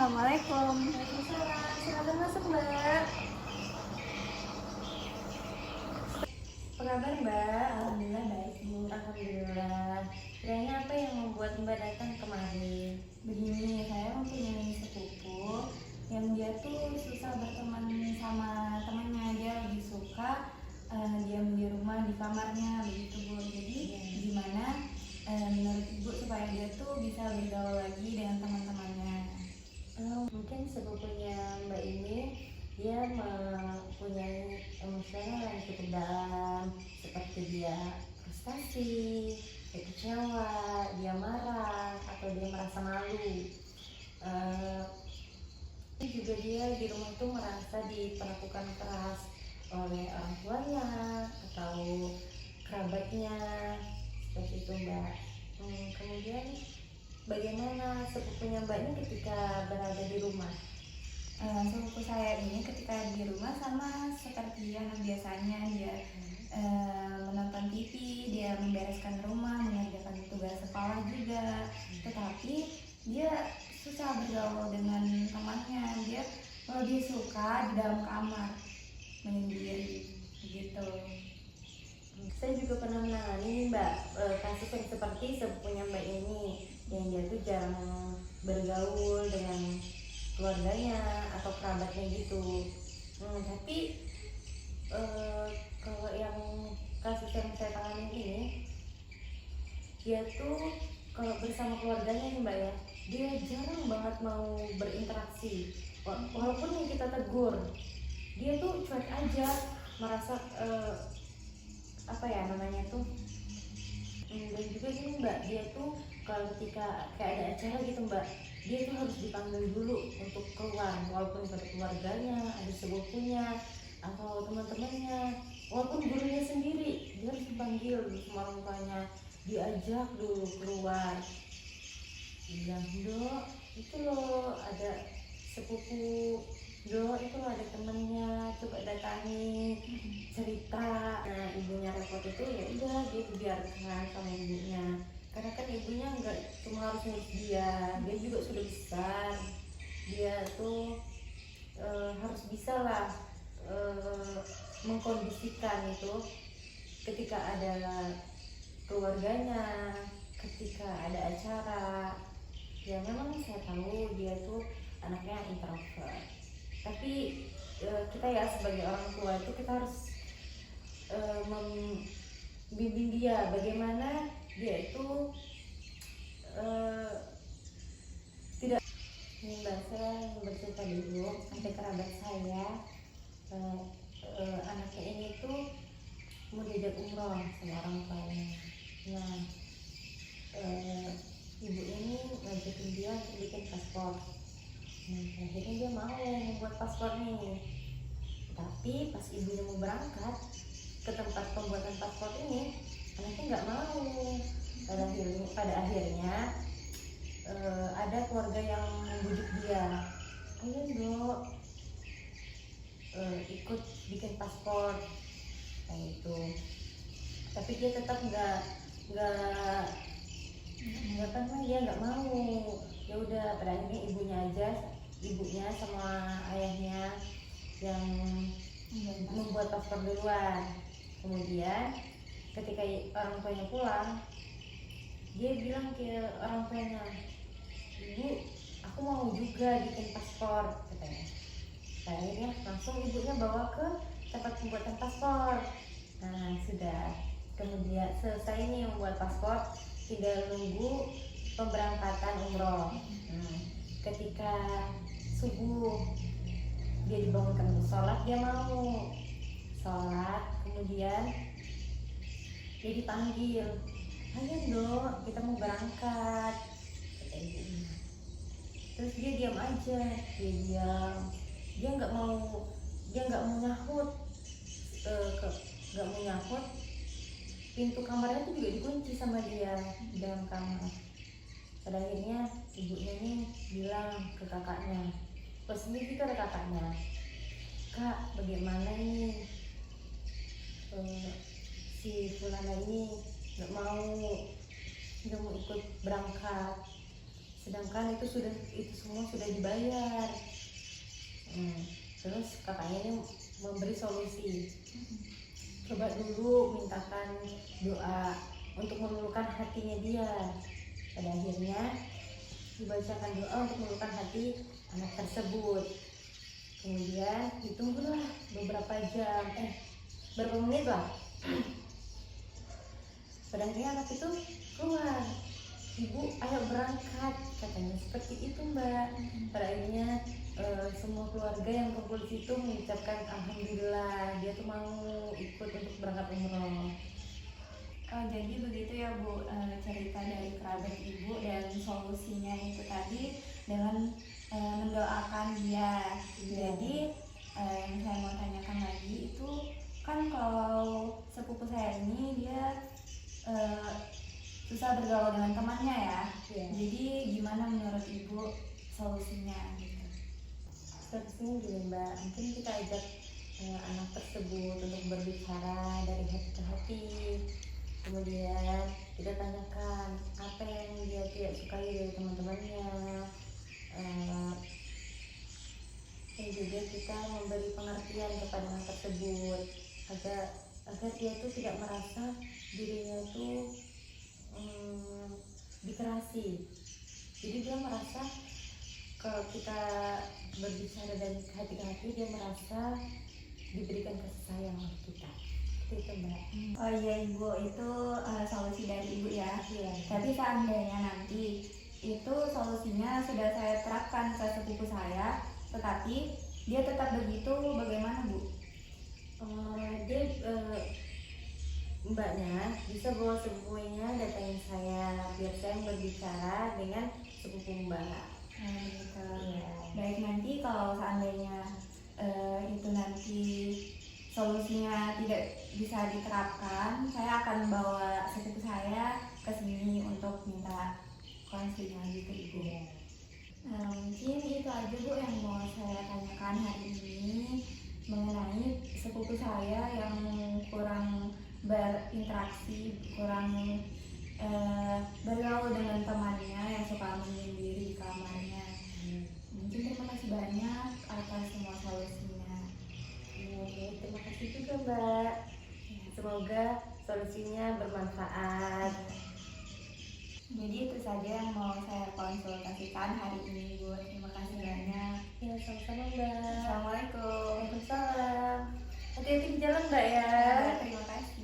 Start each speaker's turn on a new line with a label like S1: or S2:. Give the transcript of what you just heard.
S1: Assalamualaikum.
S2: Waalaikumsalam, silakan masuk Mbak. Apa kabar Mbak?
S1: Alhamdulillah baik Bu.
S2: Alhamdulillah. Kiranya apa yang membuat Mbak datang kemari?
S1: Begini, saya mempunyai sepupu yang dia tuh susah berteman sama temannya. Dia lebih suka diam di rumah di kamarnya begitu Bu. Jadi gimana menurut Ibu supaya dia tuh bisa bergaul lagi dengan teman-temannya?
S2: Mungkin sepupunya Mbak ini dia mempunyai emosional yang cukup dalam, seperti dia frustasi, dia kecewa, dia marah, atau dia merasa malu. Ini juga dia di rumah tuh merasa diperlakukan keras oleh orang tuanya atau kerabatnya, seperti itu Mbak. Kemudian bagaimana sepupunya Mbak ini ketika berada di rumah?
S1: Sepupu saya ini ketika di rumah sama seperti yang biasanya dia menonton TV, dia membereskan rumah, mengerjakan tugas sekolah juga. Tetapi dia susah bergaul dengan temannya. Dia lebih suka di dalam kamar menyendiri begitu.
S2: Saya juga pernah menangani Mbak kasus yang seperti sepupunya Mbak ini, yang dia tuh jarang bergaul dengan keluarganya atau kerabatnya gitu. Tapi kalau yang kasus yang saya tangani ini, dia tuh kalau bersama keluarganya nih Mbak ya, dia jarang banget mau berinteraksi. Walaupun yang kita tegur, dia tuh cuek aja, merasa apa ya namanya tuh. Dan juga gini Mbak, dia tuh kalau ketika kayak ada acara gitu Mbak, dia tuh harus dipanggil dulu untuk keluar, walaupun ada keluarganya, ada sepupunya, atau teman-temannya, walaupun gurunya sendiri, dia harus dipanggil sama orang tuanya, diajak dulu keluar, bilang Dok, itu loh ada sepupu, Dok itu loh ada temennya, coba datangi, cerita. Nah ibunya repot itu ya udah dia biarkan sama ibunya, karena kan ibunya nggak cuma harus ngurus dia juga sudah besar, dia tuh harus bisa lah mengkondisikan itu ketika ada keluarganya, ketika ada acara. Ya memang saya tahu dia tuh anaknya introvert, tapi kita ya sebagai orang tua itu kita harus membimbing dia bagaimana dia itu tidak. Ini Mbak, saya bercerita dulu sampai kerabat saya, anaknya ini tuh mau diajak umroh sama orang tuanya. Nah ibu ini ngajakin dia untuk bikin paspor. Akhirnya dia mau membuat paspor nih. Tapi pas ibunya mau berangkat ke tempat pembuatan paspor ini, anaknya nggak mau. Pada akhirnya ada keluarga yang membujuk dia, ayo Dok, ikut bikin paspor kayak gitu. Tapi dia tetap nggak pernah, dia nggak mau. Ya udah, pada akhirnya ibunya sama ayahnya yang membuat paspor duluan. Kemudian ketika orang tuanya pulang, dia bilang ke orang tuanya, Ibu, aku mau juga bikin paspor, katanya. Akhirnya langsung ibunya bawa ke tempat pembuatan paspor. Nah sudah, kemudian selesai nih membuat paspor, tinggal nunggu pemberangkatan umroh. Ketika subuh dia dibangunkan untuk sholat, dia mau sholat. Kemudian dia dipanggil, ayo Dok, kita mau berangkat, kata ibunya. Terus dia diam aja, dia nggak mau nyahut, nggak mau nyahut. Pintu kamarnya tuh juga dikunci sama dia di dalam kamar. Pada akhirnya ibunya nih bilang ke kakaknya, posisi itu ada kakaknya, Kak, bagaimana nih si fulana ini nggak mau ikut berangkat. sedangkan itu semua sudah dibayar. Terus kakaknya ini memberi solusi, coba dulu mintakan doa untuk meluluhkan hatinya dia. Pada akhirnya dibacakan doa untuk meluluhkan hati anak tersebut. Kemudian ditunggulah beberapa jam, berapa menit lah. Pada akhirnya anak itu keluar, ibu ayo berangkat, katanya seperti itu mbak. Pada akhirnya semua keluarga yang kumpul di situ mengucapkan alhamdulillah dia tuh mau ikut untuk berangkat umroh.
S1: Jadi begitu ya Bu, cerita dari kerabat ibu dan solusinya itu tadi dengan mendoakan dia. Jadi yang saya mau tanyakan lagi itu kan kalau sepupu saya ini dia susah bergaul dengan temannya ya. Jadi gimana menurut ibu solusinya gitu?
S2: Solusinya gini mbak, mungkin kita ajak anak tersebut untuk berbicara dari hati ke hati. Kemudian kita tanyakan apa yang dia tidak sukai dari teman-temannya, dan juga kita memberi pengertian kepada anak tersebut agar dia itu tidak merasa dirinya itu dikerasi. Jadi dia merasa kalau kita berbicara dari hati ke hati, dia merasa diberikan kasih sayang oleh kita. Itu mbak.
S1: Oh iya ibu, itu solusi dari ibu ya.
S2: Iya.
S1: Tapi seandainya nanti itu solusinya sudah saya terapkan ke sepupu saya, tetapi dia tetap begitu, bagaimana Bu?
S2: Mbaknya bisa bawa sepupunya datangin saya biar saya berbicara dengan sepupu mbak.
S1: Gitu.
S2: Ya.
S1: Baik, nanti kalau seandainya itu nanti solusinya tidak bisa diterapkan, saya akan bawa sepupu saya ke sini untuk minta konseling lagi ke ibu. Mungkin itu aja Bu yang mau saya tanyakan hari ini mengenai sepupu saya yang kurang berinteraksi, kurang bergaul dengan temannya yang suka menyendiri di kamarnya. Mungkin terima kasih banyak atas semua solusinya.
S2: Oke, terima kasih juga mbak. Semoga solusinya bermanfaat.
S1: Jadi itu saja yang mau saya konsultasikan hari ini Bu. Terima kasih banyak.
S2: Ya sama-sama mbak.
S1: Assalamualaikum.
S2: Waalaikumsalam. Hati-hati di jalan mbak ya.
S1: Terima kasih.